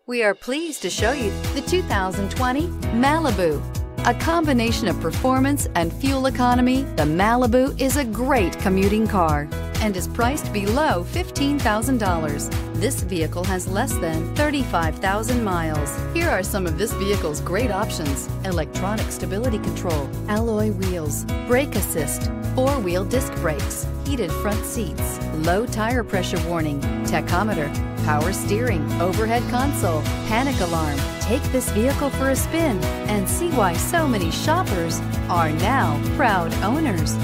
We are pleased to show you the 2020 Malibu. A combination of performance and fuel economy, the Malibu is a great commuting car and is priced below $15,000. This vehicle has less than 35,000 miles. Here are some of this vehicle's great options: electronic stability control, alloy wheels, brake assist, four-wheel disc brakes, heated front seats, low tire pressure warning, tachometer, power steering, overhead console, panic alarm. Take this vehicle for a spin and see why so many shoppers are now proud owners.